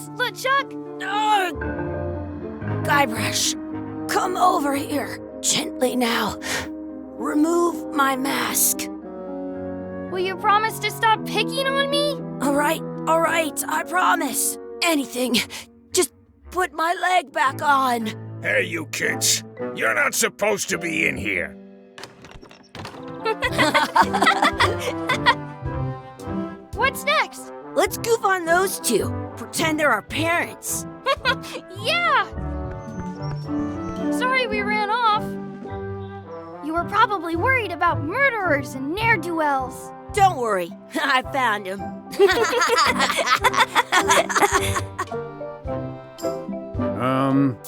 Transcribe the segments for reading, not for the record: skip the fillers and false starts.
Thanks, LeChuck! Guybrush, come over here. Gently now. Remove my mask. Will you promise to stop picking on me? All right, I promise. Anything. Just put my leg back on. Hey, you kids. You're not supposed to be in here. What's next? Let's goof on those two. Pretend they're our parents. Yeah! Sorry we ran off. You were probably worried about murderers and ne'er-do-wells. Don't worry, I found him.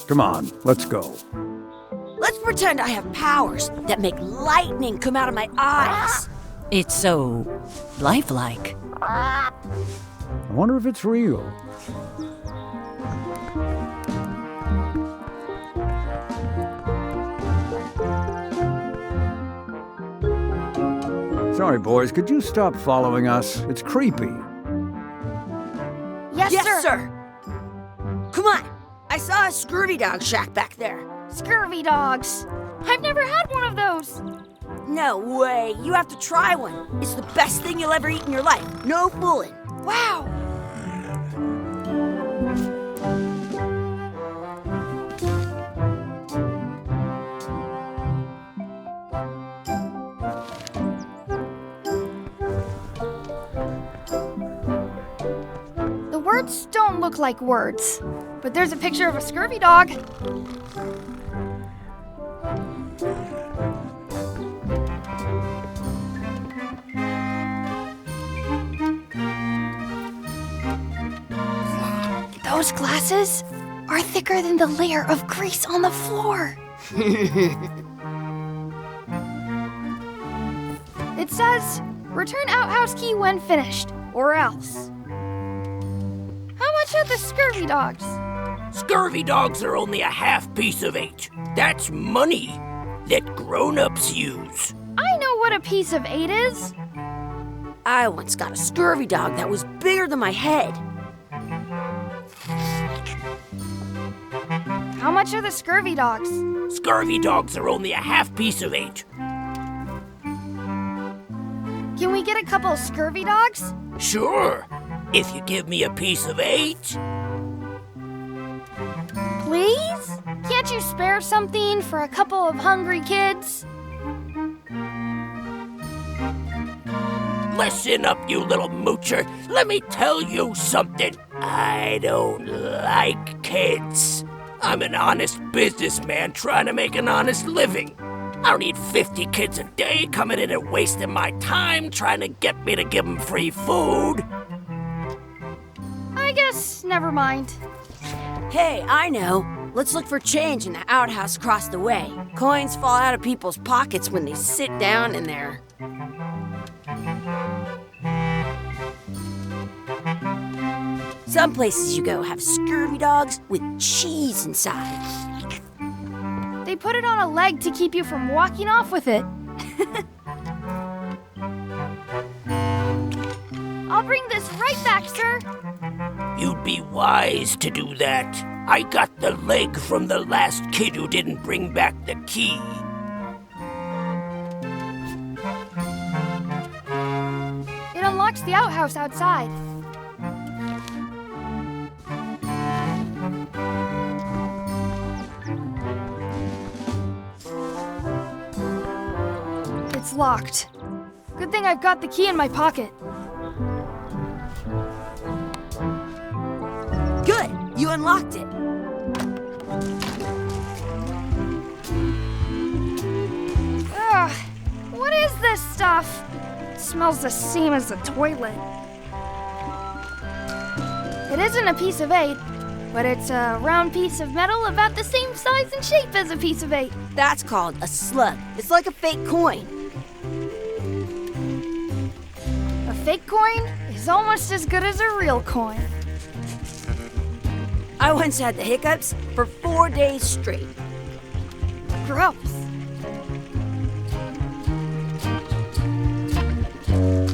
Come on, let's go. Let's pretend I have powers that make lightning come out of my eyes. It's so lifelike. I wonder if it's real. Sorry, boys, could you stop following us? It's creepy. Yes, sir. Come on. I saw a scurvy dog shack back there. Scurvy dogs. I've never had one of those. No way. You have to try one. It's the best thing you'll ever eat in your life. No fooling. Wow. The words don't look like words, but there's a picture of a scurvy dog. Those glasses are thicker than the layer of grease on the floor. It says, return outhouse key when finished, or else. How much are the scurvy dogs? Scurvy dogs are only a half piece of 8. That's money that grown-ups use. I know what a piece of 8 is. I once got a scurvy dog that was bigger than my head. How much are the scurvy dogs? Scurvy dogs are only a half piece of 8. Can we get a couple of scurvy dogs? Sure, if you give me a piece of 8. Please? Can't you spare something for a couple of hungry kids? Listen up, you little moocher. Let me tell you something. I don't like kids. I'm an honest businessman trying to make an honest living. I don't need 50 kids a day coming in and wasting my time trying to get me to give them free food. I guess never mind. Hey, I know. Let's look for change in the outhouse across the way. Coins fall out of people's pockets when they sit down in there. Some places you go have scurvy dogs with cheese inside. They put it on a leg to keep you from walking off with it. I'll bring this right back, sir. You'd be wise to do that. I got the leg from the last kid who didn't bring back the key. It unlocks the outhouse outside. It's locked. Good thing I've got the key in my pocket. Good, you unlocked it. Ugh, what is this stuff? It smells the same as the toilet. It isn't a piece of 8, but it's a round piece of metal about the same size and shape as a piece of 8. That's called a slug. It's like a fake coin. A fake coin is almost as good as a real coin. I once had the hiccups for 4 days straight. Gross.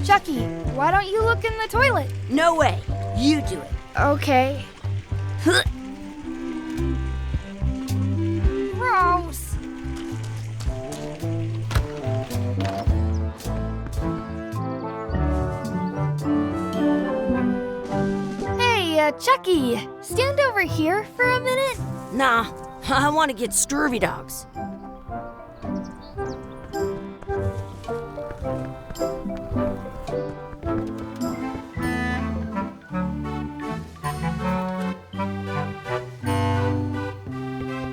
Chucky, why don't you look in the toilet? No way. You do it. Okay. Gross. Hey, Chucky, stand over here for a minute. Nah, I want to get scurvy dogs.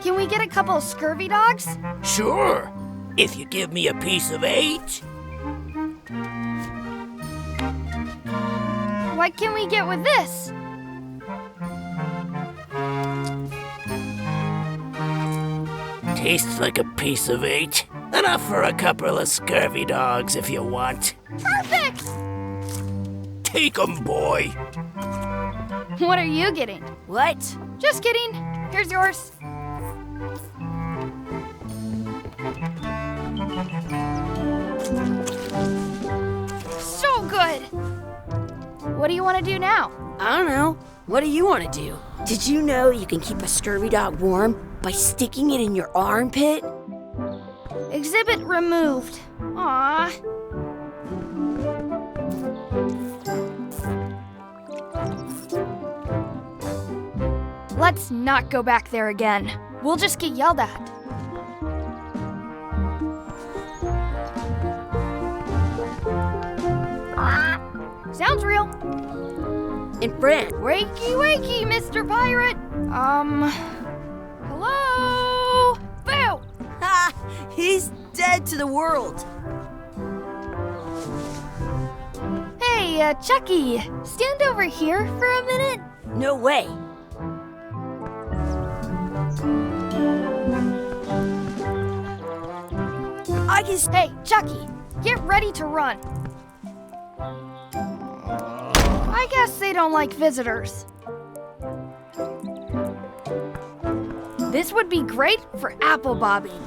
Can we get a couple of scurvy dogs? Sure, if you give me a piece of 8. What can we get with this? Tastes like a piece of 8. Enough for a couple of scurvy dogs if you want. Perfect! Take 'em, boy. What are you getting? What? Just kidding. Here's yours. So good! What do you want to do now? I don't know. What do you want to do? Did you know you can keep a scurvy dog warm by sticking it in your armpit? Exhibit removed. Aww. Let's not go back there again. We'll just get yelled at. Sounds real. And friend, Wakey, wakey, Mr. Pirate. Hello? Boo! ha! He's dead to the world. Hey, Chucky, stand over here for a minute. No way. I can. Hey, Chucky, get ready to run. I guess they don't like visitors. This would be great for apple bobbing.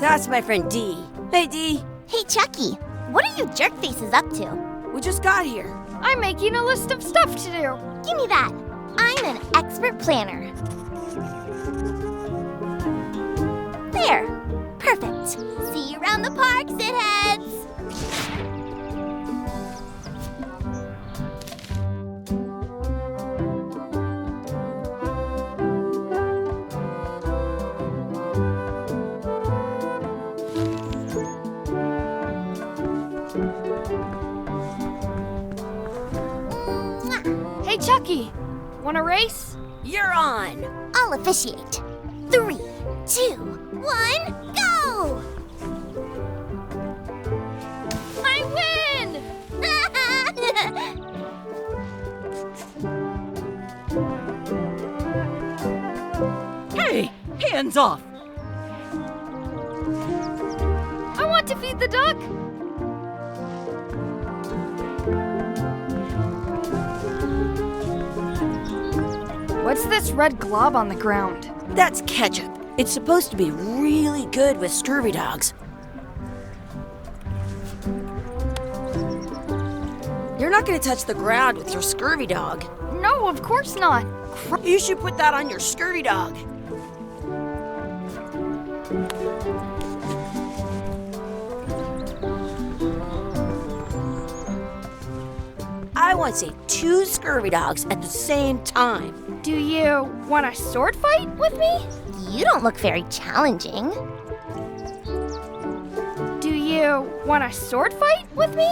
That's my friend Dee. Hey, Dee. Hey, Chucky, what are you jerk faces up to? We just got here. I'm making a list of stuff to do. Give me that. I'm an expert planner. There. Perfect. See you around the park, shitheads. Hey, Chucky, want a race? You're on. I'll officiate. 3, 2, 1, go! I win! Hey, hands off! I want to feed the duck. What's this red glob on the ground? That's ketchup. It's supposed to be really good with scurvy dogs. You're not going to touch the ground with your scurvy dog. No, of course not. You should put that on your scurvy dog. I want to say 2 scurvy dogs at the same time. Do you want a sword fight with me? You don't look very challenging. Do you want a sword fight with me?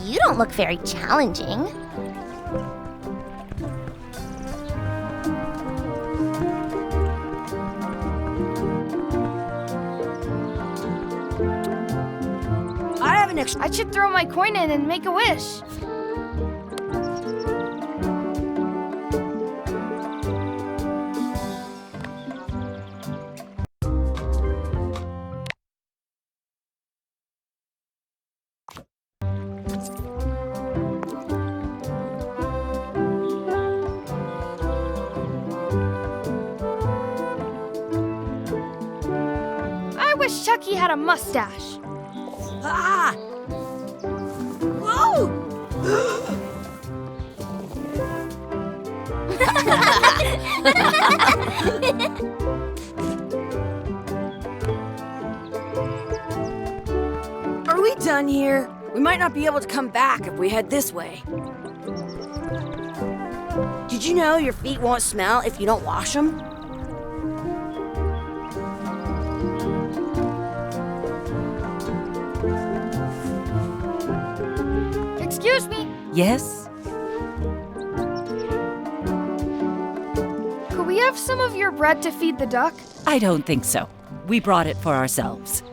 You don't look very challenging. I have an extra. I should throw my coin in and make a wish. I wish Chucky had a mustache. Ah! Whoa! Are we done here? We might not be able to come back if we head this way. Did you know your feet won't smell if you don't wash them? Excuse me, Yes? could we have some of your bread to feed the duck? I don't think so. We brought it for ourselves.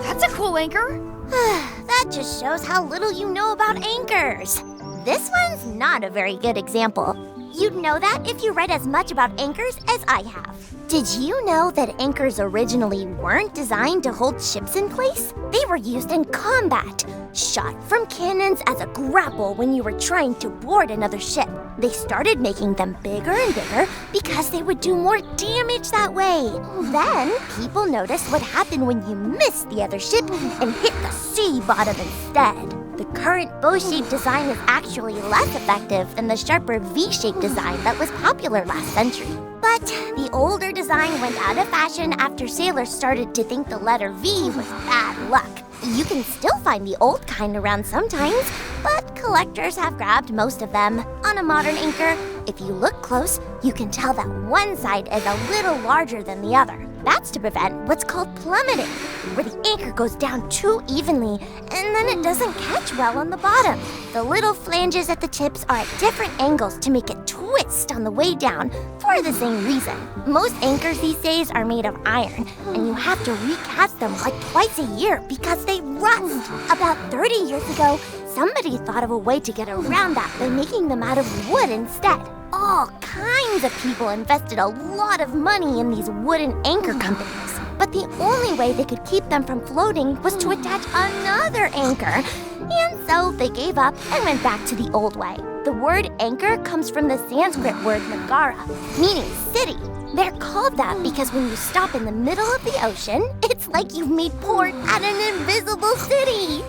That's a cool anchor. That just shows how little you know about anchors. This one's not a very good example. You'd know that if you read as much about anchors as I have. Did you know that anchors originally weren't designed to hold ships in place? They were used in combat, shot from cannons as a grapple when you were trying to board another ship. They started making them bigger and bigger because they would do more damage that way. Then, people noticed what happened when you missed the other ship and hit the sea bottom instead. The current bow-shaped design is actually less effective than the sharper V-shaped design that was popular last century. But the older design went out of fashion after sailors started to think the letter V was bad luck. You can still find the old kind around sometimes, but collectors have grabbed most of them. On a modern anchor, if you look close, you can tell that one side is a little larger than the other. That's to prevent what's called plummeting, where the anchor goes down too evenly and then it doesn't catch well on the bottom. The little flanges at the tips are at different angles to make it twist on the way down for the same reason. Most anchors these days are made of iron, and you have to recast them like twice a year because they rust. About 30 years ago, somebody thought of a way to get around that by making them out of wood instead. All kinds of people invested a lot of money in these wooden anchor companies. But the only way they could keep them from floating was to attach another anchor. And so they gave up and went back to the old way. The word anchor comes from the Sanskrit word nagara, meaning city. They're called that because when you stop in the middle of the ocean, it's like you've made port at an invisible city.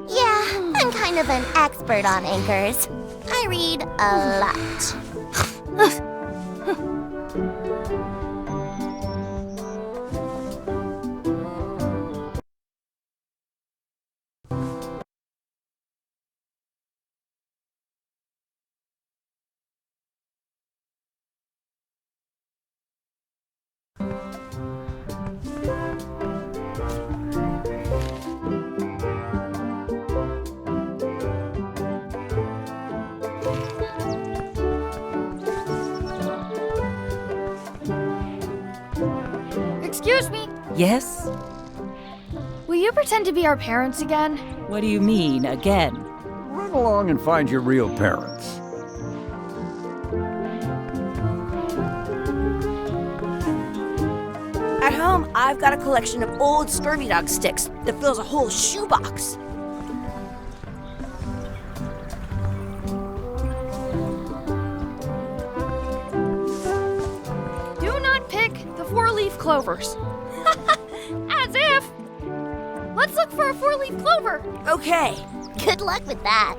Yeah, I'm kind of an expert on anchors. I read a lot. Excuse me, Yes? will you pretend to be our parents again? What do you mean, again? Run along and find your real parents. At home, I've got a collection of old scurvy dog sticks that fills a whole shoebox. Do not pick the four-leaf clovers. As if! Let's look for a four-leaf clover. Okay. Good luck with that.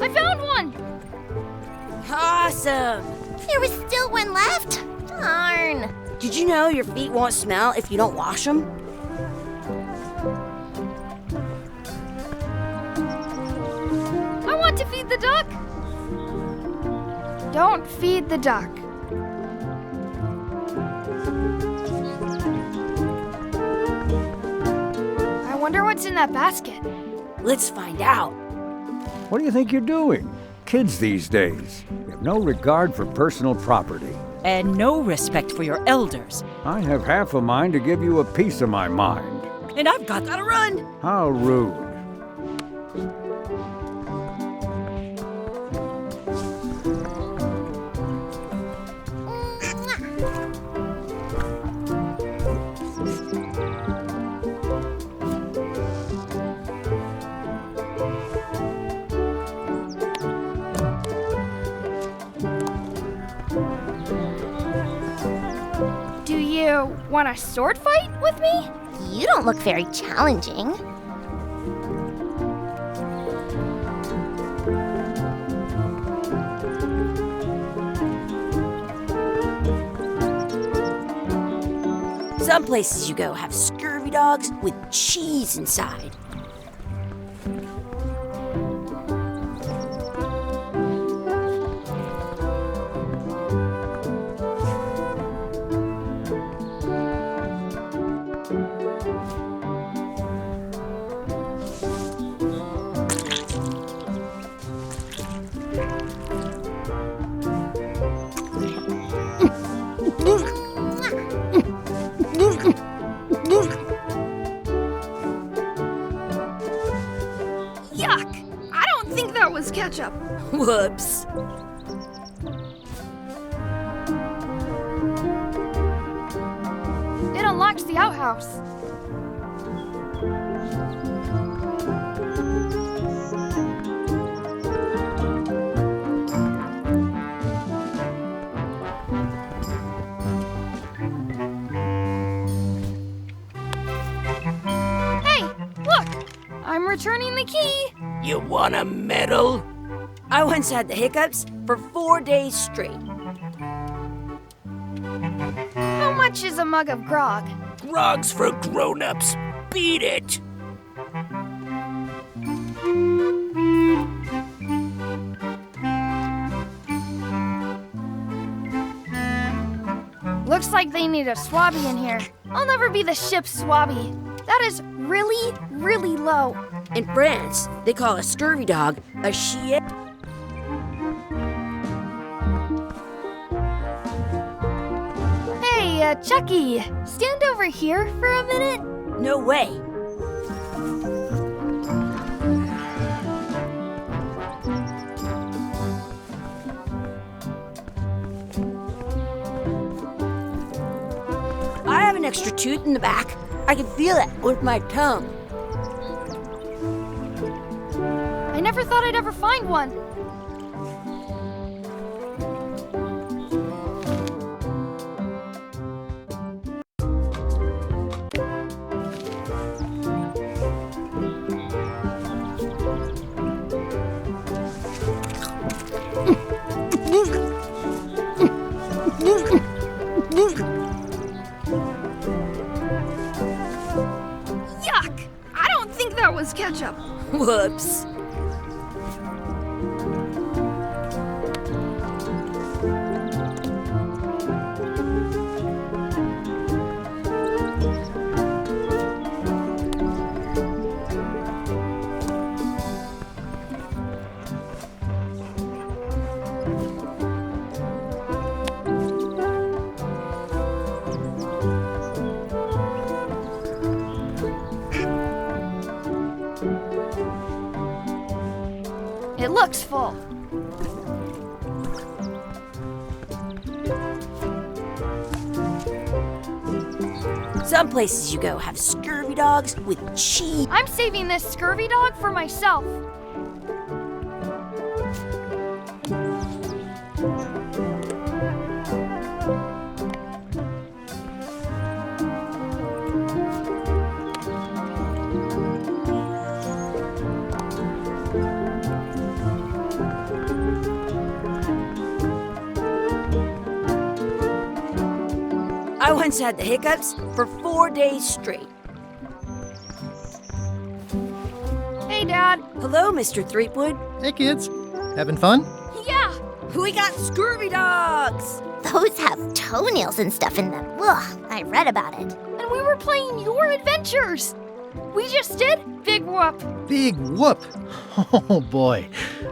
I found one! Awesome. There was still one left? Darn. Did you know your feet won't smell if you don't wash them? I want to feed the duck. Don't feed the duck. I wonder what's in that basket. Let's find out. What do you think you're doing? Kids these days, they have no regard for personal property. And no respect for your elders. I have half a mind to give you a piece of my mind. And I've got to run. How rude. You want a sword fight with me? You don't look very challenging. Some places you go have scurvy dogs with cheese inside. Yuck! I don't think that was ketchup. Whoops. It unlocks the outhouse. Hey, look! I'm returning the key. You want a medal? I once had the hiccups for 4 days straight. How much is a mug of grog? Grog's for grown-ups. Beat it! Looks like they need a swabby in here. I'll never be the ship's swabby. That is really, really low. In France, they call a scurvy dog a chien. Hey, Chucky, stand over here for a minute. No way. I have an extra tooth in the back. I can feel it with my tongue. I never thought I'd ever find one. Yuck! I don't think that was ketchup. Whoops. It looks full. Some places you go have scurvy dogs with cheese. I'm saving this scurvy dog for myself. I once had the hiccups for 4 days straight. Hey, Dad. Hello, Mr. Threepwood. Hey kids, having fun? Yeah, We got scurvy dogs! Those have toenails and stuff in them. Ugh, I read about it. and we were playing your adventures. We just did Big Whoop. Big whoop! Oh boy,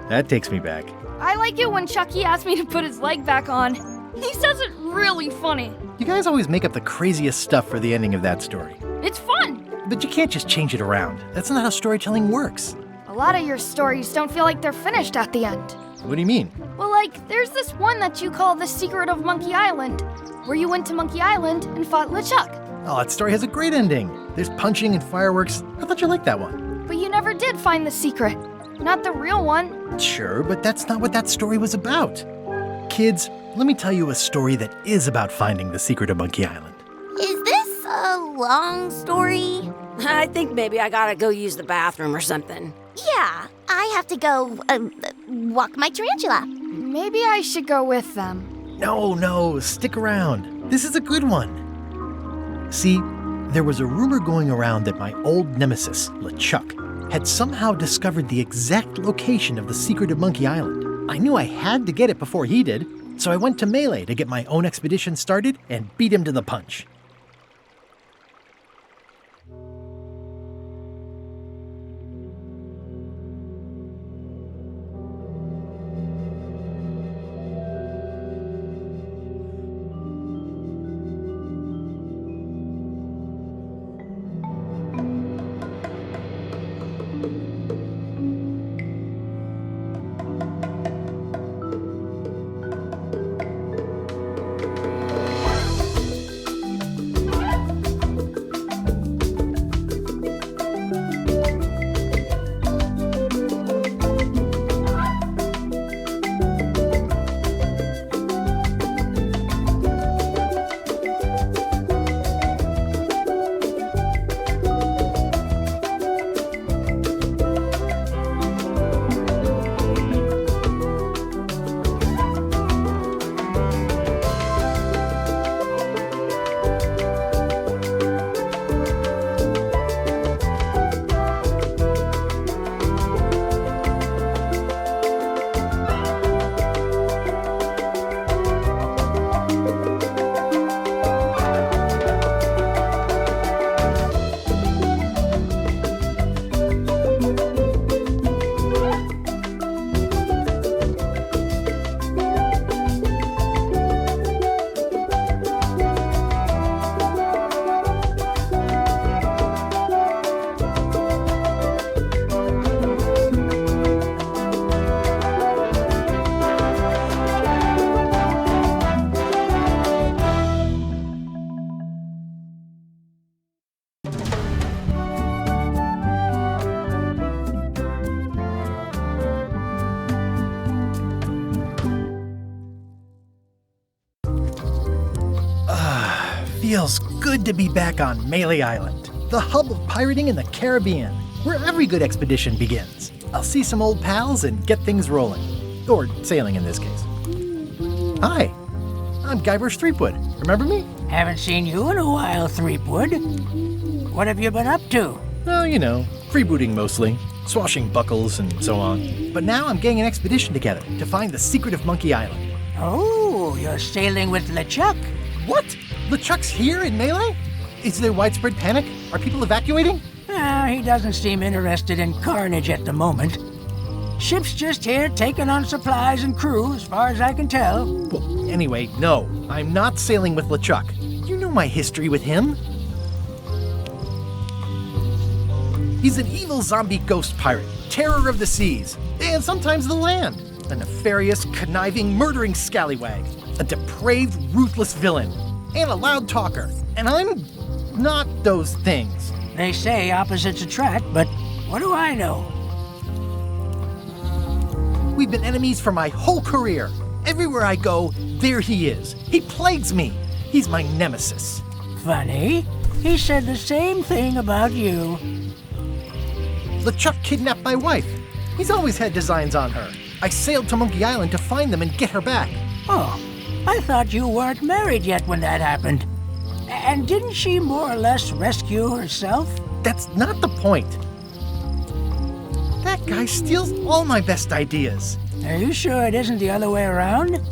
that takes me back. I like it when Chucky asks me to put his leg back on. He says it really funny. You guys always make up the craziest stuff for the ending of that story. It's fun. But you can't just change it around. That's not how storytelling works. A lot of your stories don't feel like they're finished at the end. What do you mean? Well, like, there's this one that you call The Secret of Monkey Island, where you went to Monkey Island and fought LeChuck. Oh, that story has a great ending. There's punching and fireworks. I thought you liked that one. But you never did find the secret. Not the real one. Sure, but that's not what that story was about. Kids, let me tell you a story that is about finding the secret of Monkey Island. long story. I think maybe I gotta go use the bathroom or something. Yeah, I have to go walk my tarantula. Maybe I should go with them. No, stick around. This is a good one. See, there was a rumor going around that my old nemesis, LeChuck, had somehow discovered the exact location of the secret of Monkey Island. I knew I had to get it before he did, so I went to Melee to get my own expedition started and beat him to the punch. Feels good to be back on Melee Island, the hub of pirating in the Caribbean, where every good expedition begins. I'll see some old pals and get things rolling. Or sailing in this case. Hi, I'm Guybrush Threepwood. Remember me? Haven't seen you in a while, Threepwood. What have you been up to? Oh, freebooting mostly, swashbuckles and so on. But now I'm getting an expedition together to find the secret of Monkey Island. Oh, you're sailing with LeChuck. What? LeChuck's here in Melee? Is there widespread panic? Are people evacuating? He doesn't seem interested in carnage at the moment. Ship's just here taking on supplies and crew, as far as I can tell. Well, anyway, no. I'm not sailing with LeChuck. You know my history with him. He's an evil zombie ghost pirate, terror of the seas, and sometimes the land. A nefarious, conniving, murdering scallywag. A depraved, ruthless villain. And a loud talker. And I'm not those things. They say opposites attract, but what do I know? We've been enemies for my whole career. Everywhere I go, there he is. He plagues me. He's my nemesis. Funny. He said the same thing about you. LeChuck kidnapped my wife. He's always had designs on her. I sailed to Monkey Island to find them and get her back. Oh, I thought you weren't married yet when that happened. And didn't she more or less rescue herself? That's not the point. That guy steals all my best ideas. Are you sure it isn't the other way around?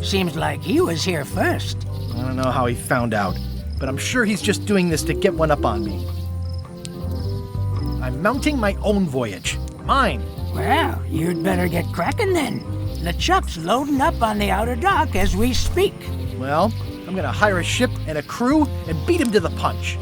Seems like he was here first. I don't know how he found out, but I'm sure he's just doing this to get one up on me. I'm mounting my own voyage. Mine. Well, you'd better get cracking then. LeChuck's loading up on the outer dock as we speak. Well, I'm gonna hire a ship and a crew and beat him to the punch.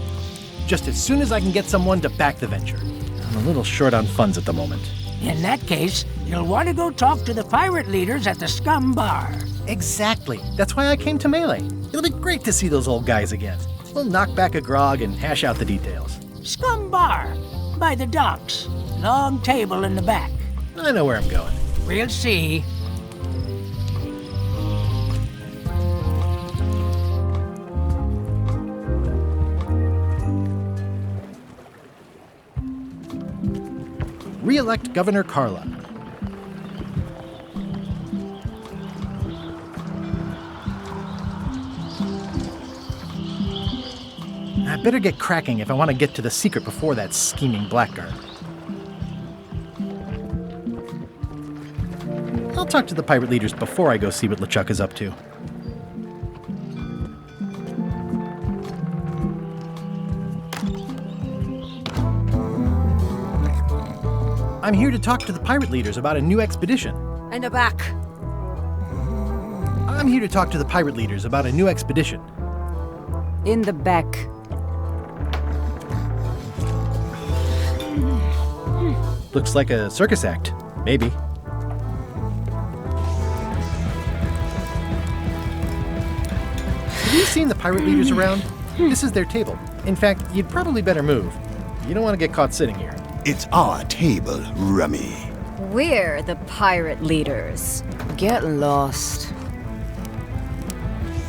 Just as soon as I can get someone to back the venture. I'm a little short on funds at the moment. In that case, you'll want to go talk to the pirate leaders at the Scum Bar. Exactly. That's why I came to Melee. It'll be great to see those old guys again. We'll knock back a grog and hash out the details. Scum Bar, by the docks. Long table in the back. I know where I'm going. We'll see. Re-elect Governor Carla. I better get cracking if I want to get to the secret before that scheming blackguard. I'll talk to the pirate leaders before I go see what LeChuck is up to. I'm here to talk to the pirate leaders about a new expedition. In the back. I'm here to talk to the pirate leaders about a new expedition. In the back. Looks like a circus act. Maybe. Have you seen the pirate leaders around? This is their table. In fact, you'd probably better move. You don't want to get caught sitting here. It's our table, Rummy. We're the pirate leaders. Get lost.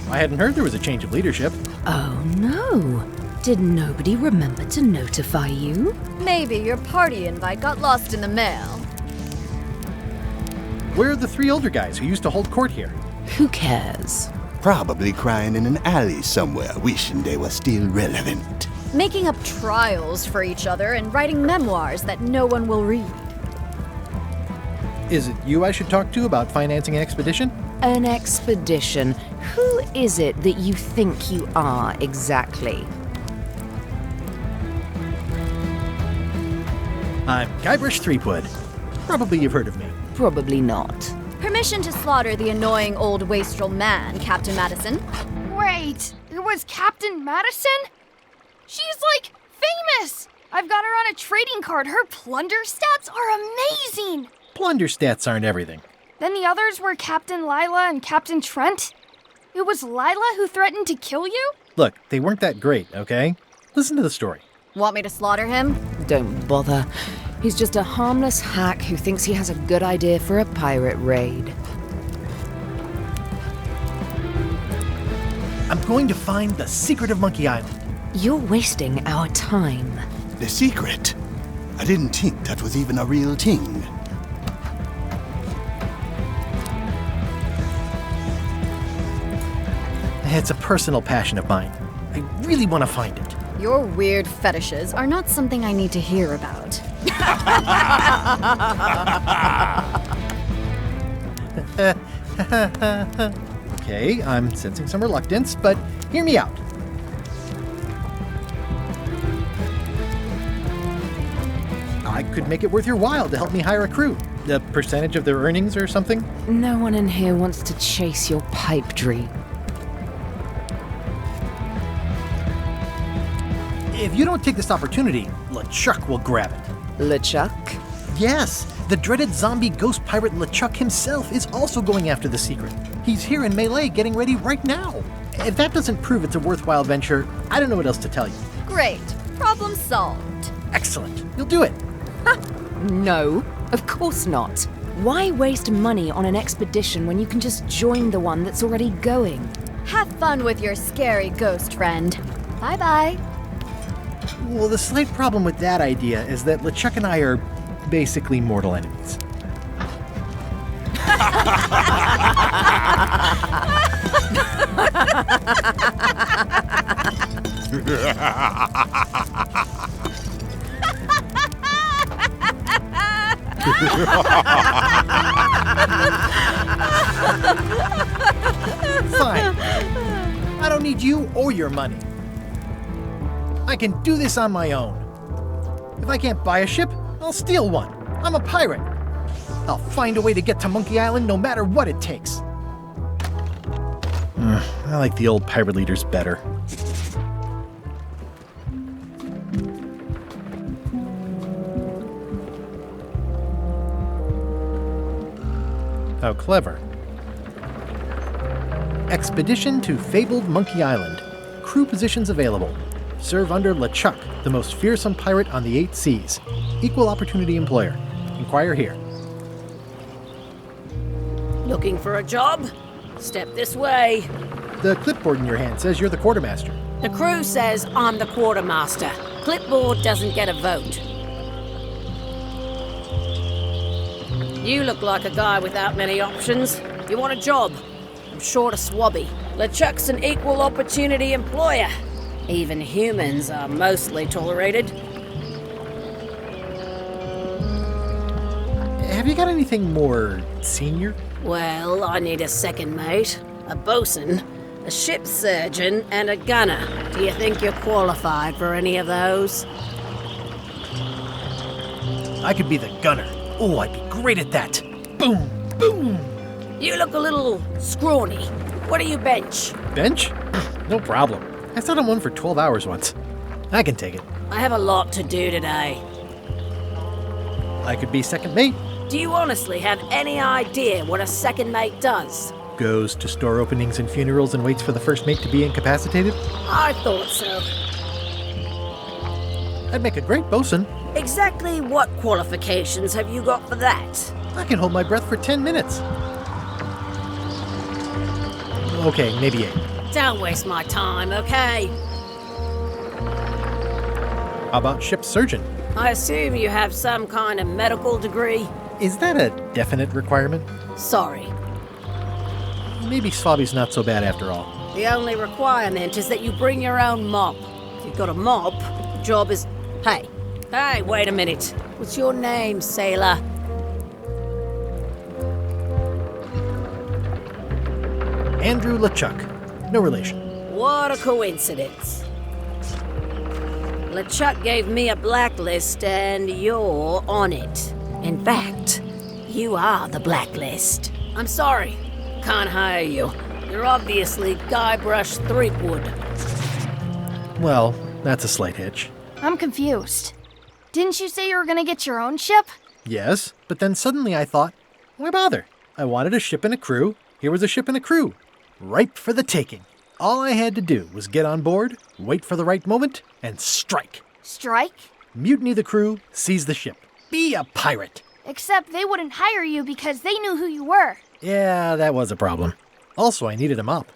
I hadn't heard there was a change of leadership. Oh no. Did nobody remember to notify you? Maybe your party invite got lost in the mail. Where are the three older guys who used to hold court here? Who cares? Probably crying in an alley somewhere, wishing they were still relevant. Making up trials for each other and writing memoirs that no one will read. Is it you I should talk to about financing an expedition? An expedition? Who is it that you think you are exactly? I'm Guybrush Threepwood. Probably you've heard of me. Probably not. Permission to slaughter the annoying old wastrel man, Captain Madison. Wait, it was Captain Madison? She's like famous! I've got her on a trading card. Her plunder stats are amazing! Plunder stats aren't everything. Then the others were Captain Lila and Captain Trent. It was Lila who threatened to kill you? Look, they weren't that great, okay? Listen to the story. Want me to slaughter him? Don't bother. He's just a harmless hack who thinks he has a good idea for a pirate raid. I'm going to find the secret of Monkey Island. You're wasting our time. The secret? I didn't think that was even a real thing. It's a personal passion of mine. I really want to find it. Your weird fetishes are not something I need to hear about. Okay, I'm sensing some reluctance, but hear me out. I could make it worth your while to help me hire a crew. A percentage of their earnings or something? No one in here wants to chase your pipe dream. If you don't take this opportunity, LeChuck will grab it. LeChuck? Yes, the dreaded zombie ghost pirate LeChuck himself is also going after the secret. He's here in Melee getting ready right now. If that doesn't prove it's a worthwhile venture, I don't know what else to tell you. Great. Problem solved. Excellent. You'll do it. No, of course not. Why waste money on an expedition when you can just join the one that's already going? Have fun with your scary ghost friend. Bye-bye. Well, the slight problem with that idea is that LeChuck and I are basically mortal enemies. Fine. I don't need you or your money. I can do this on my own. If I can't buy a ship, I'll steal one. I'm a pirate. I'll find a way to get to Monkey Island no matter what it takes. I like the old pirate leaders better. How clever. Expedition to fabled Monkey Island. Crew positions available. Serve under LeChuck, the most fearsome pirate on the 8 seas. Equal opportunity employer. Inquire here. Looking for a job? Step this way. The clipboard in your hand says you're the quartermaster. The crew says I'm the quartermaster. Clipboard doesn't get a vote. You look like a guy without many options. You want a job? I'm short a swabby. LeChuck's an equal opportunity employer. Even humans are mostly tolerated. Have you got anything more senior? Well, I need a second mate, a bosun, a ship surgeon, and a gunner. Do you think you're qualified for any of those? I could be the gunner. Oh, I'd be great at that. Boom, boom. You look a little scrawny. What do you bench? Bench? No problem. I sat on one for 12 hours once. I can take it. I have a lot to do today. I could be second mate. Do you honestly have any idea what a second mate does? Goes to store openings and funerals and waits for the first mate to be incapacitated. I thought so. I'd make a great bosun. Exactly what qualifications have you got for that? I can hold my breath for 10 minutes. Okay, maybe 8. Don't waste my time, okay? How about ship surgeon? I assume you have some kind of medical degree? Is that a definite requirement? Sorry. Maybe Swabby's not so bad after all. The only requirement is that you bring your own mop. If you've got a mop, the job is... Hey, wait a minute. What's your name, sailor? Andrew LeChuck. No relation. What a coincidence. LeChuck gave me a blacklist and you're on it. In fact, you are the blacklist. I'm sorry, can't hire you. You're obviously Guybrush Threepwood. Well, that's a slight hitch. I'm confused. Didn't you say you were gonna get your own ship? Yes, but then suddenly I thought, why bother? I wanted a ship and a crew. Here was a ship and a crew. Ripe for the taking. All I had to do was get on board, wait for the right moment, and strike. Strike? Mutiny the crew, seize the ship. Be a pirate. Except they wouldn't hire you because they knew who you were. Yeah, that was a problem. Also, I needed a mop.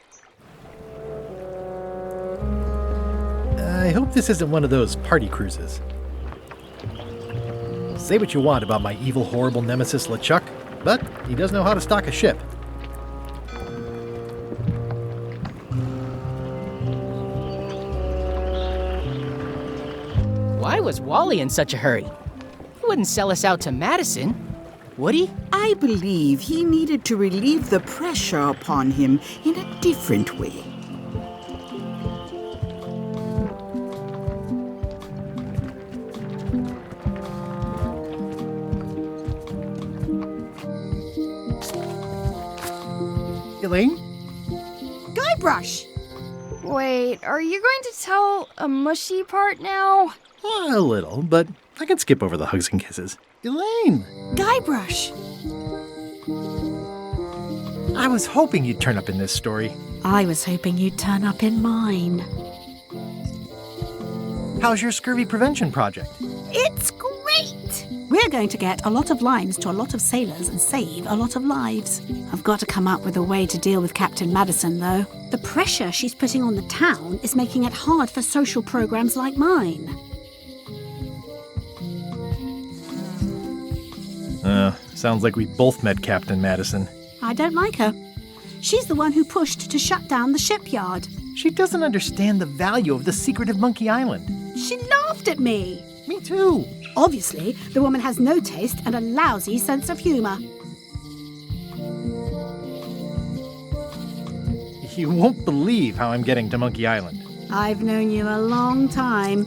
I hope this isn't one of those party cruises. Say what you want about my evil, horrible nemesis LeChuck, but he does know how to stock a ship. Why was Wally in such a hurry? He wouldn't sell us out to Madison, would he? I believe he needed to relieve the pressure upon him in a different way. Elaine? Guybrush! Wait, are you going to tell a mushy part now? A little, but I can skip over the hugs and kisses. Elaine! Guybrush! I was hoping you'd turn up in this story. I was hoping you'd turn up in mine. How's your scurvy prevention project? It's great! We're going to get a lot of limes to a lot of sailors and save a lot of lives. I've got to come up with a way to deal with Captain Madison, though. The pressure she's putting on the town is making it hard for social programs like mine. Sounds like we both met Captain Madison. I don't like her. She's the one who pushed to shut down the shipyard. She doesn't understand the value of the secretive Monkey Island. She laughed at me. Me too. Obviously, the woman has no taste and a lousy sense of humor. You won't believe how I'm getting to Monkey Island. I've known you a long time.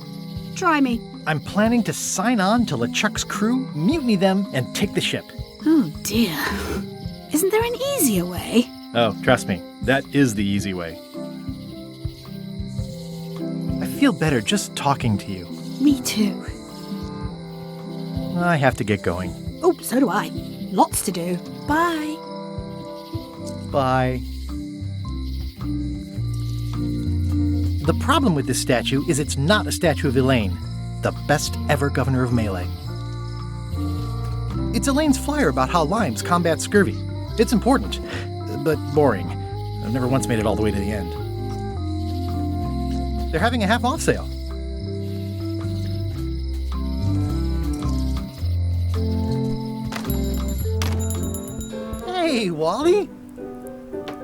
Try me. I'm planning to sign on to LeChuck's crew, mutiny them, and take the ship. Oh, dear. Isn't there an easier way? Oh, trust me, that is the easy way. I feel better just talking to you. Me too. I have to get going. Oh, so do I. Lots to do. Bye. Bye. The problem with this statue is it's not a statue of Elaine, the best ever governor of Melee. It's Elaine's flyer about how limes combat scurvy. It's important, but boring. I've never once made it all the way to the end. They're having a half-off sale. Hey, Wally!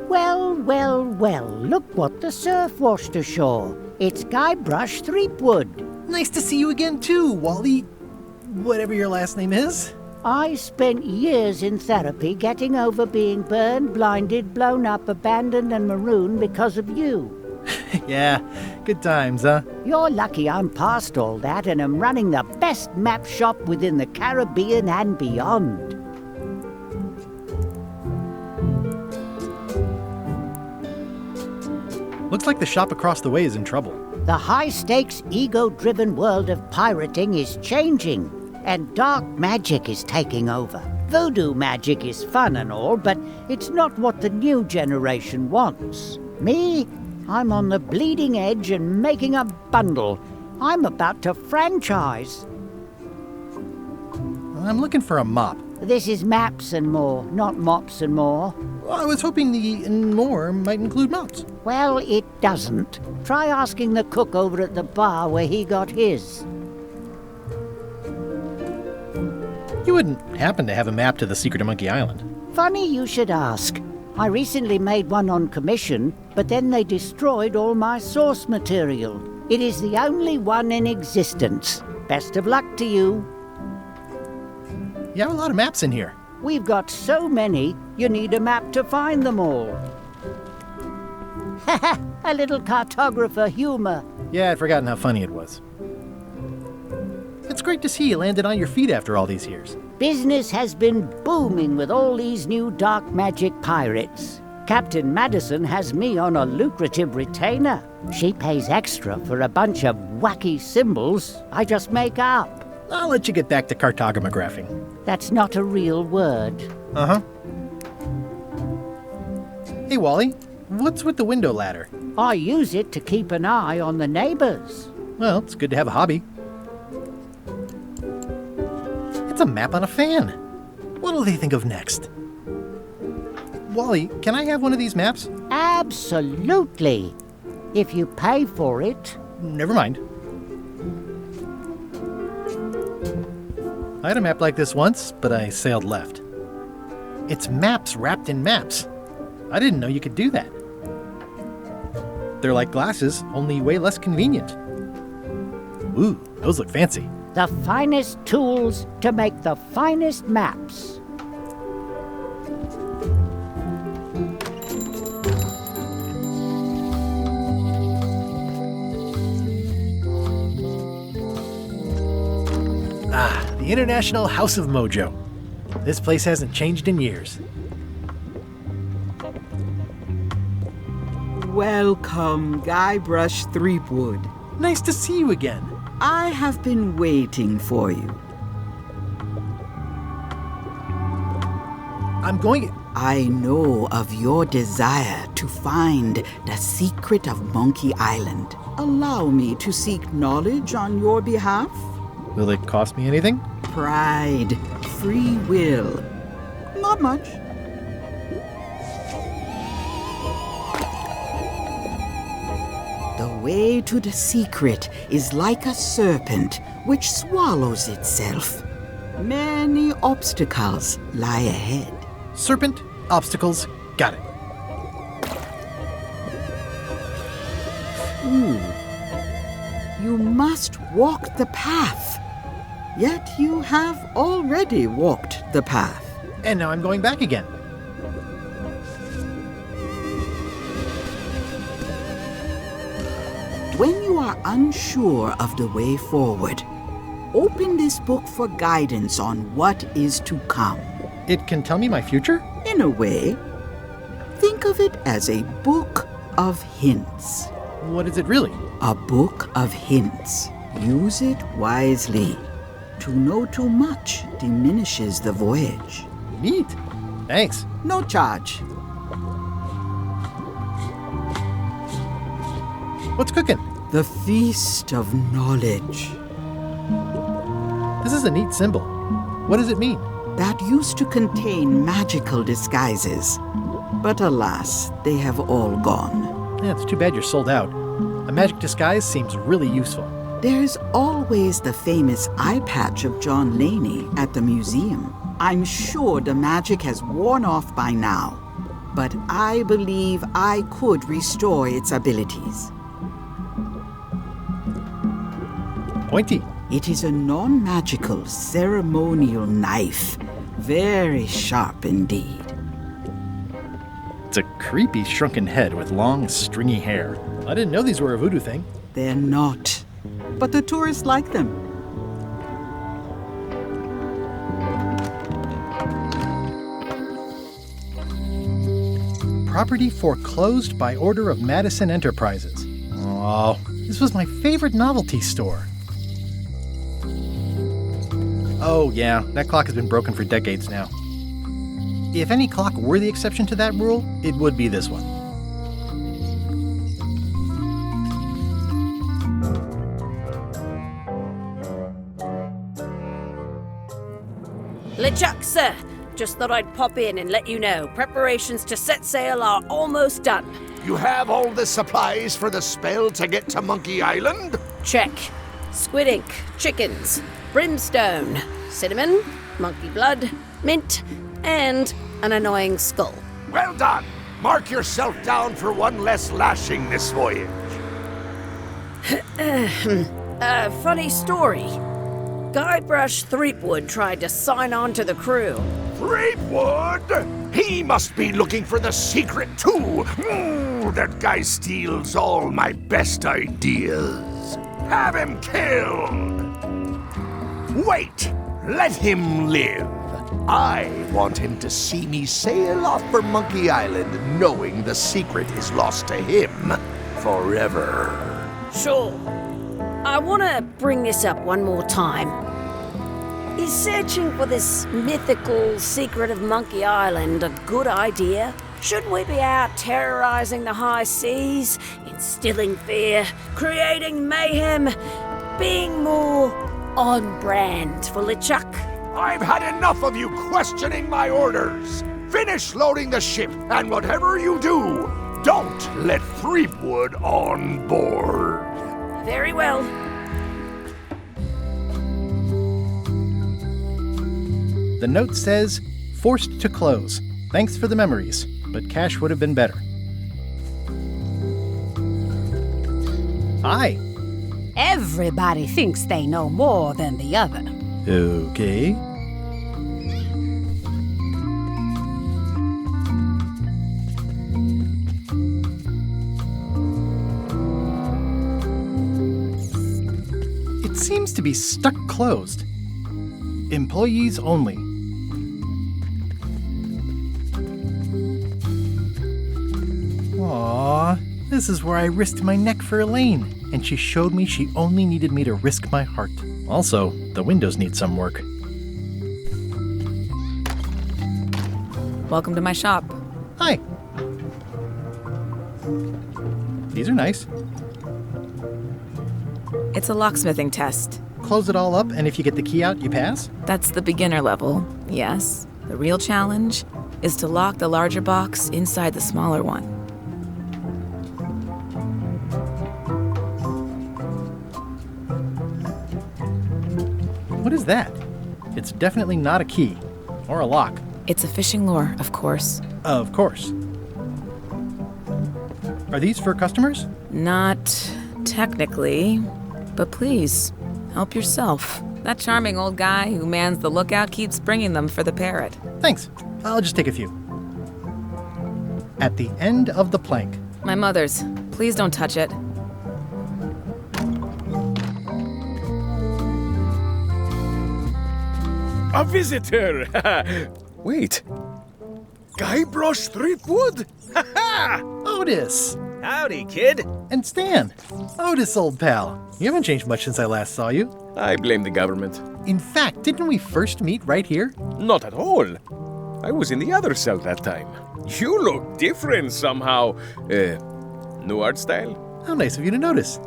Well, well, well, look what the surf washed ashore. It's Guybrush Threepwood. Nice to see you again, too, Wally. Whatever your last name is. I spent years in therapy getting over being burned, blinded, blown up, abandoned, and marooned because of you. Yeah, good times, huh? You're lucky I'm past all that and am running the best map shop within the Caribbean and beyond. Looks like the shop across the way is in trouble. The high-stakes, ego-driven world of pirating is changing, and dark magic is taking over. Voodoo magic is fun and all, but it's not what the new generation wants. Me? I'm on the bleeding edge and making a bundle. I'm about to franchise. I'm looking for a mop. This is maps and more, not mops and more. Well, I was hoping the and more might include mops. Well, it doesn't. Try asking the cook over at the bar where he got his. You wouldn't happen to have a map to the secret of Monkey Island. Funny you should ask. I recently made one on commission, but then they destroyed all my source material. It is the only one in existence. Best of luck to you. You have a lot of maps in here. We've got so many, you need a map to find them all. Haha, a little cartographer humor. Yeah, I'd forgotten how funny it was. It's great to see you landed on your feet after all these years. Business has been booming with all these new dark magic pirates. Captain Madison has me on a lucrative retainer. She pays extra for a bunch of wacky symbols I just make up. I'll let you get back to cartographing. That's not a real word. Uh-huh. Hey, Wally, what's with the window ladder? I use it to keep an eye on the neighbors. Well, it's good to have a hobby. It's a map on a fan. What'll they think of next? Wally, can I have one of these maps? Absolutely. If you pay for it. Never mind. I had a map like this once, but I sailed left. It's maps wrapped in maps. I didn't know you could do that. They're like glasses, only way less convenient. Ooh, those look fancy. The finest tools to make the finest maps. The International House of Mojo. This place hasn't changed in years. Welcome, Guybrush Threepwood. Nice to see you again. I have been waiting for you. I'm going... I know of your desire to find the secret of Monkey Island. Allow me to seek knowledge on your behalf. Will it cost me anything? Pride, free will. Not much. The way to the secret is like a serpent which swallows itself. Many obstacles lie ahead. Serpent, obstacles, got it. You must walk the path. Yet you have already walked the path. And now I'm going back again. When you are unsure of the way forward, open this book for guidance on what is to come. It can tell me my future? In a way. Think of it as a book of hints. What is it really? A book of hints. Use it wisely. To know too much diminishes the voyage. Neat. Thanks. No charge. What's cooking? The Feast of Knowledge. This is a neat symbol. What does it mean? That used to contain magical disguises. But alas, they have all gone. Yeah, it's too bad you're sold out. A magic disguise seems really useful. There's always the famous eye patch of John Laney at the museum. I'm sure the magic has worn off by now, but I believe I could restore its abilities. Pointy. It is a non-magical ceremonial knife. Very sharp indeed. It's a creepy shrunken head with long, stringy hair. I didn't know these were a voodoo thing. They're not, but the tourists like them. Property foreclosed by order of Madison Enterprises. Oh, this was my favorite novelty store. Oh yeah, that clock has been broken for decades now. If any clock were the exception to that rule, it would be this one. LeChuck, sir. Just thought I'd pop in and let you know. Preparations to set sail are almost done. You have all the supplies for the spell to get to Monkey Island? Check. Squid ink, chickens, brimstone, cinnamon, monkey blood, mint, and an annoying skull. Well done! Mark yourself down for one less lashing this voyage. Funny story. Guybrush Threepwood tried to sign on to the crew. Threepwood? He must be looking for the secret too. That guy steals all my best ideas. Have him killed. Wait, let him live. I want him to see me sail off for Monkey Island knowing the secret is lost to him forever. Sure. I want to bring this up one more time. Is searching for this mythical secret of Monkey Island a good idea? Shouldn't we be out terrorizing the high seas, instilling fear, creating mayhem, being more on brand for LeChuck? I've had enough of you questioning my orders. Finish loading the ship, and whatever you do, don't let Threepwood on board. Very well. The note says, forced to close. Thanks for the memories, but cash would have been better. Hi. Everybody thinks they know more than the other. Okay. It seems to be stuck closed. Employees only. Aww, this is where I risked my neck for Elaine, and she showed me she only needed me to risk my heart. Also, the windows need some work. Welcome to my shop. Hi. These are nice. It's a locksmithing test. Close it all up, and if you get the key out, you pass? That's the beginner level, yes. The real challenge is to lock the larger box inside the smaller one. What is that? It's definitely not a key. Or a lock. It's a fishing lure, of course. Of course. Are these for customers? Not technically, but please, help yourself. That charming old guy who mans the lookout keeps bringing them for the parrot. Thanks. I'll just take a few. At the end of the plank. My mother's. Please don't touch it. A visitor! Wait. Guybrush Threepwood? Otis! Howdy, kid. And Stan. Otis, old pal. You haven't changed much since I last saw you. I blame the government. In fact, didn't we first meet right here? Not at all. I was in the other cell that time. You look different somehow. New art style? How nice of you to notice.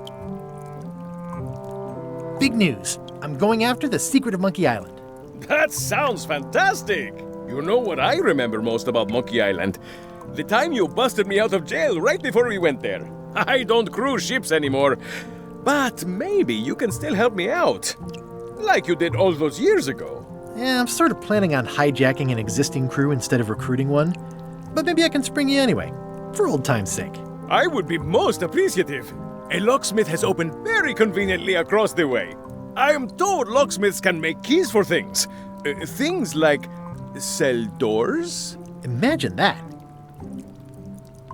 Big news. I'm going after the secret of Monkey Island. That sounds fantastic! You know what I remember most about Monkey Island? The time you busted me out of jail right before we went there. I don't cruise ships anymore, but maybe you can still help me out. Like you did all those years ago. Yeah, I'm sort of planning on hijacking an existing crew instead of recruiting one. But maybe I can spring you anyway, for old time's sake. I would be most appreciative. A locksmith has opened very conveniently across the way. I am told locksmiths can make keys for things. Things like cell doors. Imagine that.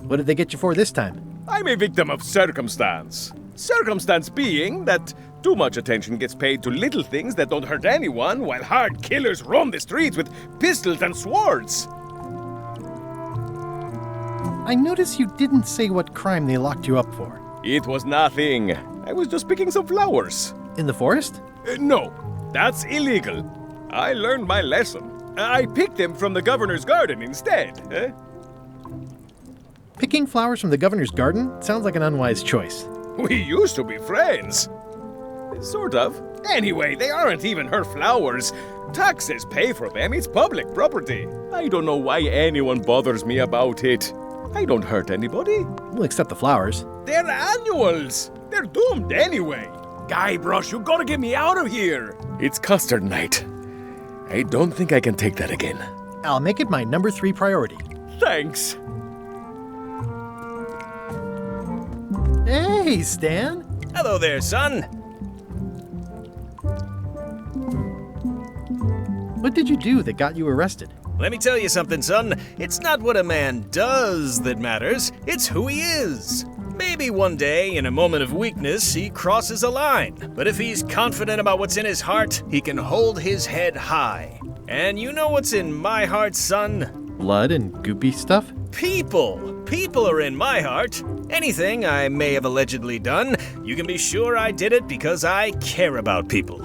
What did they get you for this time? I'm a victim of circumstance. Circumstance being that too much attention gets paid to little things that don't hurt anyone, while hard killers roam the streets with pistols and swords. I notice you didn't say what crime they locked you up for. It was nothing. I was just picking some flowers. In the forest? No, that's illegal. I learned my lesson. I picked them from the governor's garden instead. Picking flowers from the governor's garden sounds like an unwise choice. We used to be friends. Sort of. Anyway, they aren't even her flowers. Taxes pay for them. It's public property. I don't know why anyone bothers me about it. I don't hurt anybody. We'll accept the flowers. They're annuals. They're doomed anyway. Guybrush, you gotta get me out of here. It's custard night. I don't think I can take that again. I'll make it my number 3 priority. Thanks. Hey, Stan. Hello there, son. What did you do that got you arrested? Let me tell you something, son. It's not what a man does that matters, it's who he is. Maybe one day, in a moment of weakness, he crosses a line. But if he's confident about what's in his heart, he can hold his head high. And you know what's in my heart, son? Blood and goopy stuff? People! People are in my heart. Anything I may have allegedly done, you can be sure I did it because I care about people.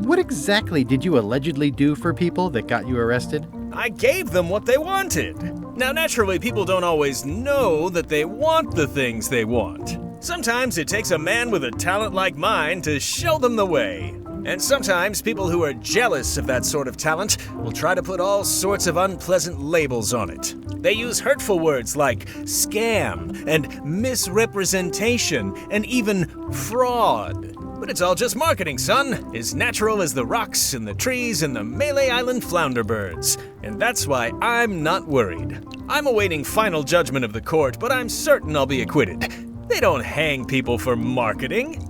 What exactly did you allegedly do for people that got you arrested? I gave them what they wanted. Now, naturally, people don't always know that they want the things they want. Sometimes it takes a man with a talent like mine to show them the way. And sometimes people who are jealous of that sort of talent will try to put all sorts of unpleasant labels on it. They use hurtful words like scam and misrepresentation and even fraud. But it's all just marketing, son. As natural as the rocks and the trees and the Malay Island flounder birds. And that's why I'm not worried. I'm awaiting final judgment of the court, but I'm certain I'll be acquitted. They don't hang people for marketing.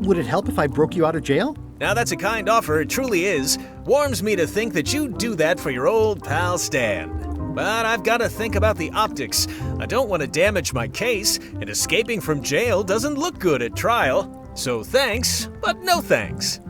Would it help if I broke you out of jail? Now that's a kind offer, it truly is. Warms me to think that you'd do that for your old pal Stan. But I've got to think about the optics. I don't want to damage my case, and escaping from jail doesn't look good at trial. So thanks, but no thanks.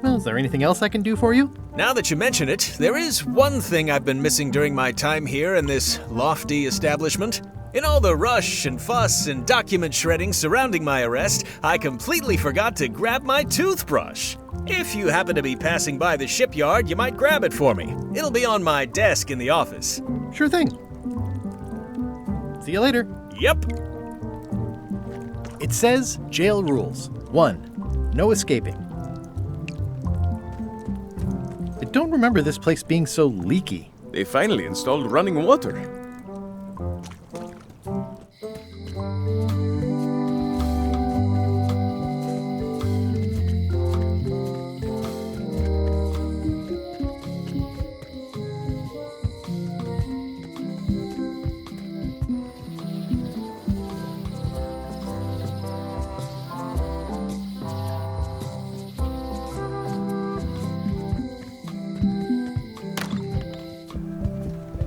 Well, is there anything else I can do for you? Now that you mention it, there is one thing I've been missing during my time here in this lofty establishment. In all the rush and fuss and document shredding surrounding my arrest, I completely forgot to grab my toothbrush. If you happen to be passing by the shipyard, you might grab it for me. It'll be on my desk in the office. Sure thing. See you later. Yep. It says jail rules. 1. No escaping. I don't remember this place being so leaky. They finally installed running water.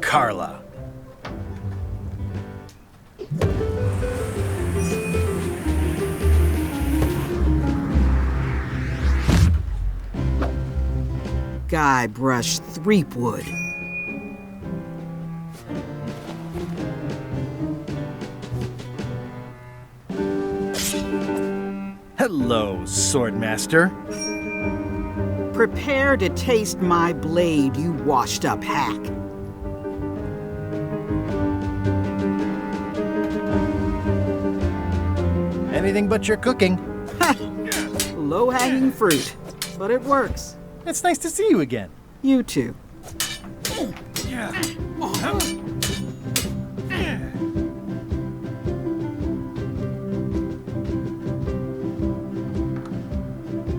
Carla. Guybrush Threepwood. Hello, Swordmaster. Prepare to taste my blade, you washed-up hack. Anything but your cooking. Low-hanging fruit, but it works. It's nice to see you again. You too.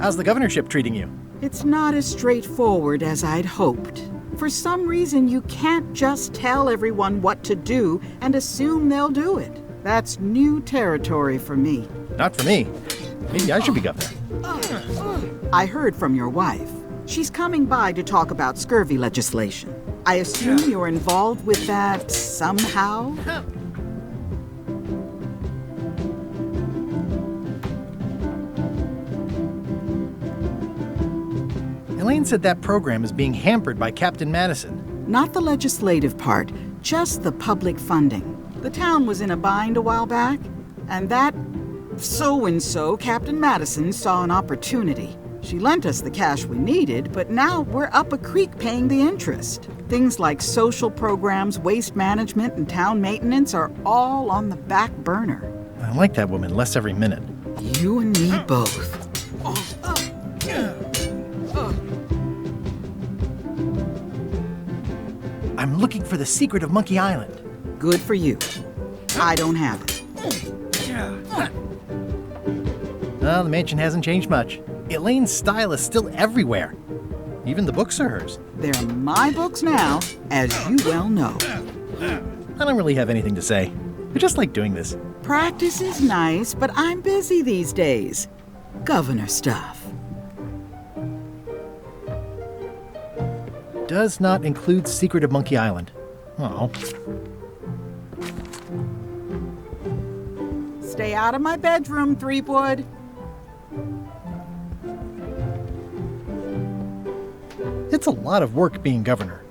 How's the governorship treating you? It's not as straightforward as I'd hoped. For some reason, you can't just tell everyone what to do and assume they'll do it. That's new territory for me. Not for me. Maybe I should be governor. I heard from your wife. She's coming by to talk about scurvy legislation. I assume you're involved with that somehow? Elaine said that program is being hampered by Captain Madison. Not the legislative part, just the public funding. The town was in a bind a while back, and that so-and-so, Captain Madison, saw an opportunity. She lent us the cash we needed, but now we're up a creek paying the interest. Things like social programs, waste management, and town maintenance are all on the back burner. I like that woman less every minute. You and me both. I'm looking for the secret of Monkey Island. Good for you. I don't have it. Well, the mansion hasn't changed much. Elaine's style is still everywhere. Even the books are hers. They're my books now, as you well know. I don't really have anything to say. I just like doing this. Practice is nice, but I'm busy these days. Governor stuff. Does not include Secret of Monkey Island. Oh. Stay out of my bedroom, Threepwood. It's a lot of work being governor.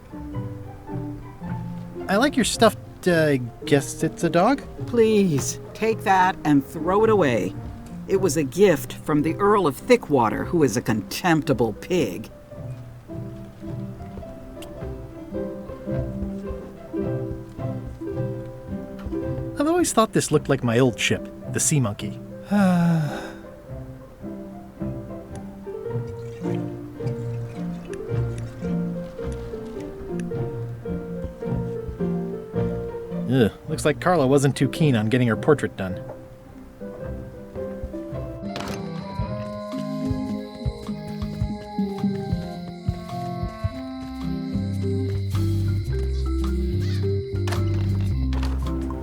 I like your stuffed, guess it's a dog? Please, take that and throw it away. It was a gift from the Earl of Thickwater, who is a contemptible pig. I've always thought this looked like my old ship, the Sea Monkey. Ugh, looks like Carla wasn't too keen on getting her portrait done.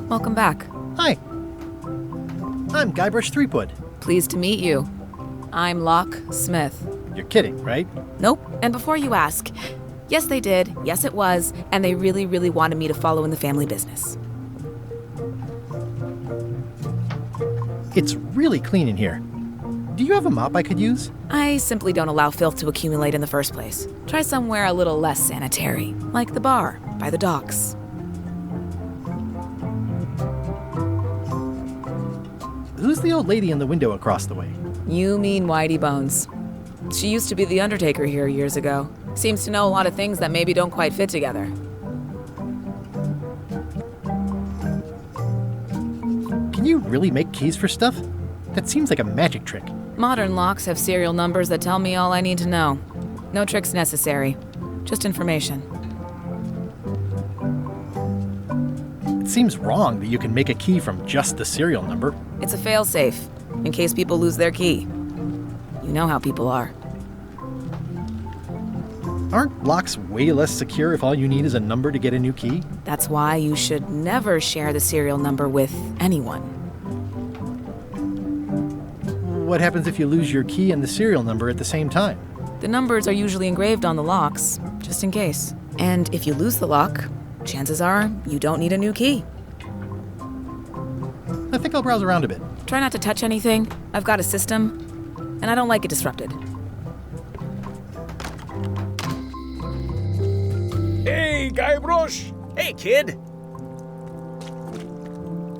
Welcome back. Hi. I'm Guybrush Threepwood. Pleased to meet you. I'm Locke Smith. You're kidding, right? Nope. And before you ask, yes, they did. Yes, it was. And they really, really wanted me to follow in the family business. It's really clean in here. Do you have a mop I could use? I simply don't allow filth to accumulate in the first place. Try somewhere a little less sanitary, like the bar by the docks. Who's the old lady in the window across the way? You mean Whitey Bones. She used to be the undertaker here years ago. Seems to know a lot of things that maybe don't quite fit together. Can you really make keys for stuff? That seems like a magic trick. Modern locks have serial numbers that tell me all I need to know. No tricks necessary. Just information. It seems wrong that you can make a key from just the serial number. It's a failsafe, in case people lose their key. You know how people are. Aren't locks way less secure if all you need is a number to get a new key? That's why you should never share the serial number with anyone. What happens if you lose your key and the serial number at the same time? The numbers are usually engraved on the locks, just in case. And if you lose the lock, chances are you don't need a new key. I think I'll browse around a bit. Try not to touch anything. I've got a system, and I don't like it disrupted. Hey, Guybrush! Hey, kid!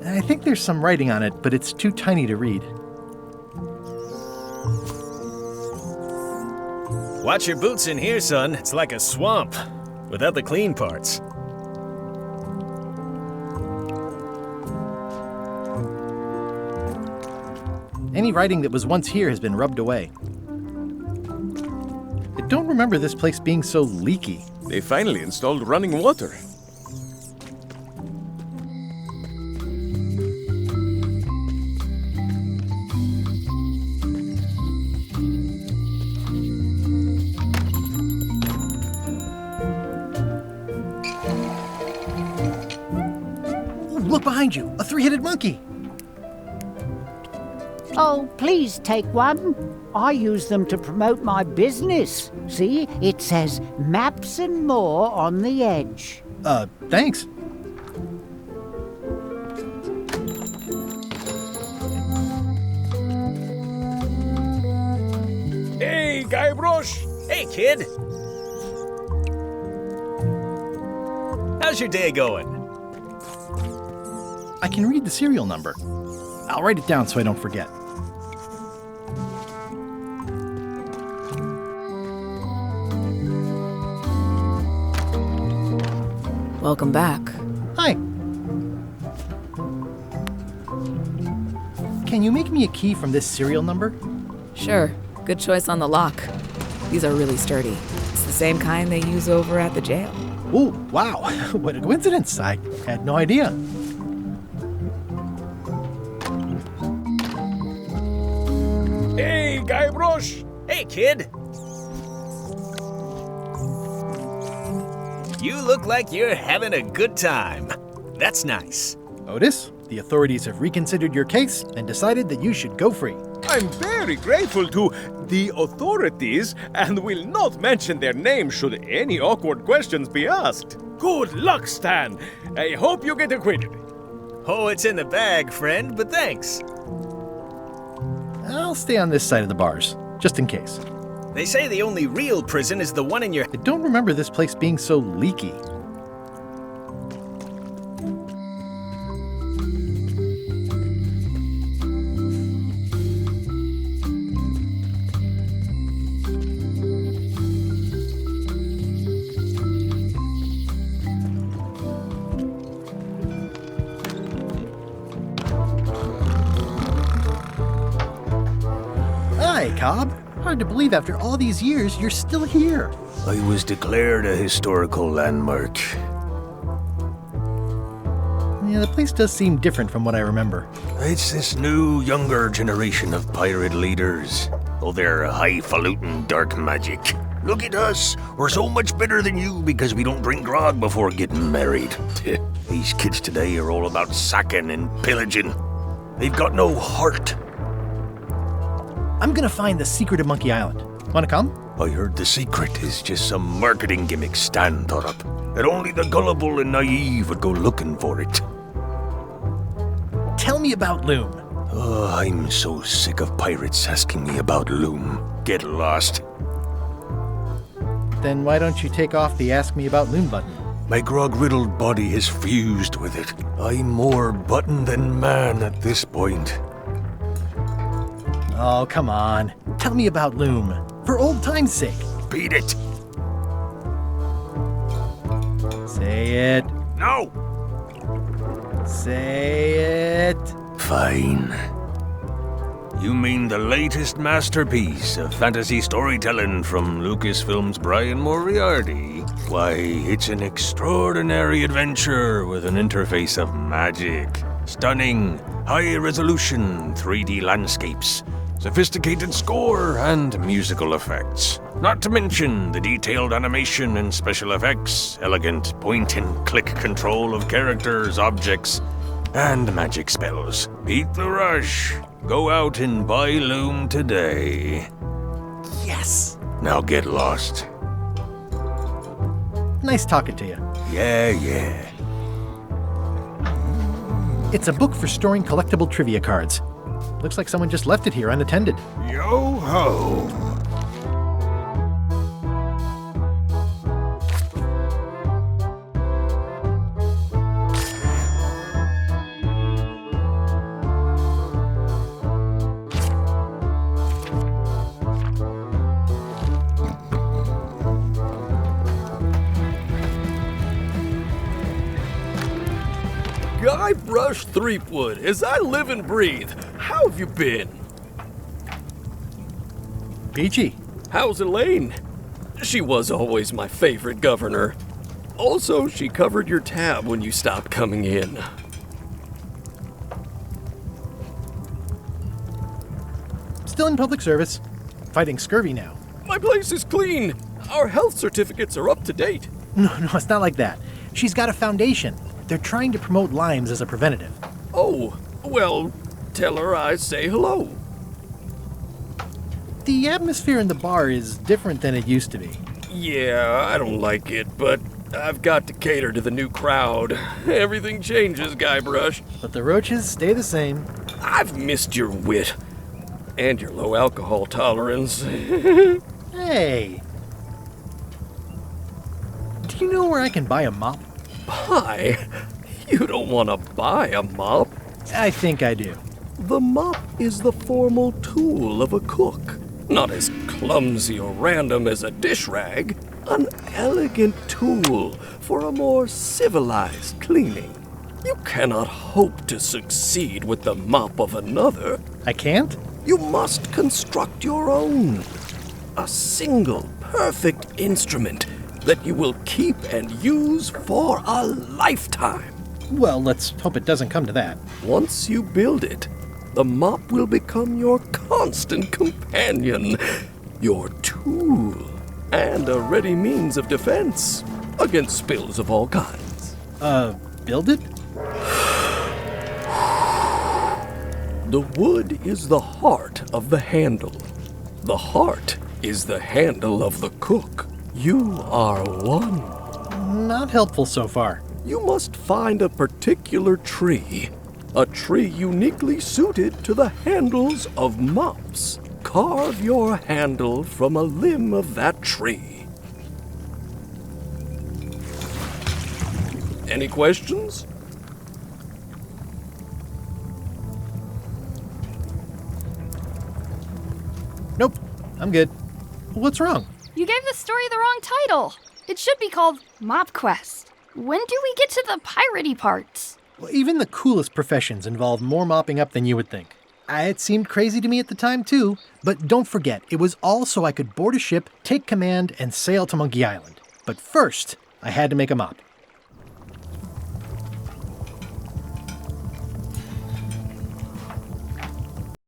I think there's some writing on it, but it's too tiny to read. Watch your boots in here, son. It's like a swamp, without the clean parts. Any writing that was once here has been rubbed away. I don't remember this place being so leaky. They finally installed running water. Look behind you, a three-headed monkey. Oh, please take one. I use them to promote my business. See, it says Maps and More on the edge. Thanks. Hey, Guybrush! Hey, kid! How's your day going? I can read the serial number. I'll write it down so I don't forget. Welcome back. Hi. Can you make me a key from this serial number? Sure. Good choice on the lock. These are really sturdy. It's the same kind they use over at the jail. Ooh, wow. What a coincidence. I had no idea. Hey, Guybrush! Hey, kid! You look like you're having a good time. That's nice. Otis, the authorities have reconsidered your case and decided that you should go free. I'm very grateful to the authorities and will not mention their name should any awkward questions be asked. Good luck, Stan. I hope you get acquitted. Oh, it's in the bag, friend, but thanks. I'll stay on this side of the bars, just in case. They say the only real prison is the one in your... I don't remember this place being so leaky. Hi, Cobb. Hard to believe after all these years you're still here. I was declared a historical landmark. Yeah, the place does seem different from what I remember. It's this new, younger generation of pirate leaders. Oh, they're highfalutin dark magic. Look at us. We're so much better than you because we don't drink grog before getting married. These kids today are all about sacking and pillaging. They've got no heart. I'm gonna find the secret of Monkey Island. Wanna come? I heard the secret is just some marketing gimmick Stan thought up. That only the gullible and naive would go looking for it. Tell me about Loom. Oh, I'm so sick of pirates asking me about Loom. Get lost. Then why don't you take off the Ask Me About Loom button? My grog-riddled body has fused with it. I'm more button than man at this point. Oh, come on. Tell me about Loom. For old time's sake. Beat it. Say it. No. Say it. Fine. You mean the latest masterpiece of fantasy storytelling from Lucasfilm's Brian Moriarty? Why, it's an extraordinary adventure with an interface of magic. Stunning, high-resolution 3D landscapes, sophisticated score, and musical effects. Not to mention the detailed animation and special effects, elegant point-and-click control of characters, objects, and magic spells. Beat the rush. Go out and buy Loom today. Yes! Now get lost. Nice talking to you. Yeah. It's a book for storing collectible trivia cards. Looks like someone just left it here unattended. Yo-ho! Guybrush Threepwood, as I live and breathe, how have you been? Peachy. How's Elaine? She was always my favorite governor. Also, she covered your tab when you stopped coming in. Still in public service. Fighting scurvy now. My place is clean. Our health certificates are up to date. No, it's not like that. She's got a foundation. They're trying to promote limes as a preventative. Oh, well, tell her I say hello. The atmosphere in the bar is different than it used to be. Yeah, I don't like it, but I've got to cater to the new crowd. Everything changes, Guybrush. But the roaches stay the same. I've missed your wit. And your low alcohol tolerance. Hey! Do you know where I can buy a mop? Buy? You don't want to buy a mop. I think I do. The mop is the formal tool of a cook. Not as clumsy or random as a dish rag. An elegant tool for a more civilized cleaning. You cannot hope to succeed with the mop of another. I can't? You must construct your own. A single, perfect instrument that you will keep and use for a lifetime. Well, let's hope it doesn't come to that. Once you build it, the mop will become your constant companion, your tool, and a ready means of defense against spills of all kinds. Build it? The wood is the heart of the handle. The heart is the handle of the cook. You are one. Not helpful so far. You must find a particular tree. A tree uniquely suited to the handles of mops. Carve your handle from a limb of that tree. Any questions? Nope, I'm good. What's wrong? You gave the story the wrong title. It should be called Mop Quest. When do we get to the piratey parts? Well, even the coolest professions involve more mopping up than you would think. It seemed crazy to me at the time, too. But don't forget, it was all so I could board a ship, take command, and sail to Monkey Island. But first, I had to make a mop.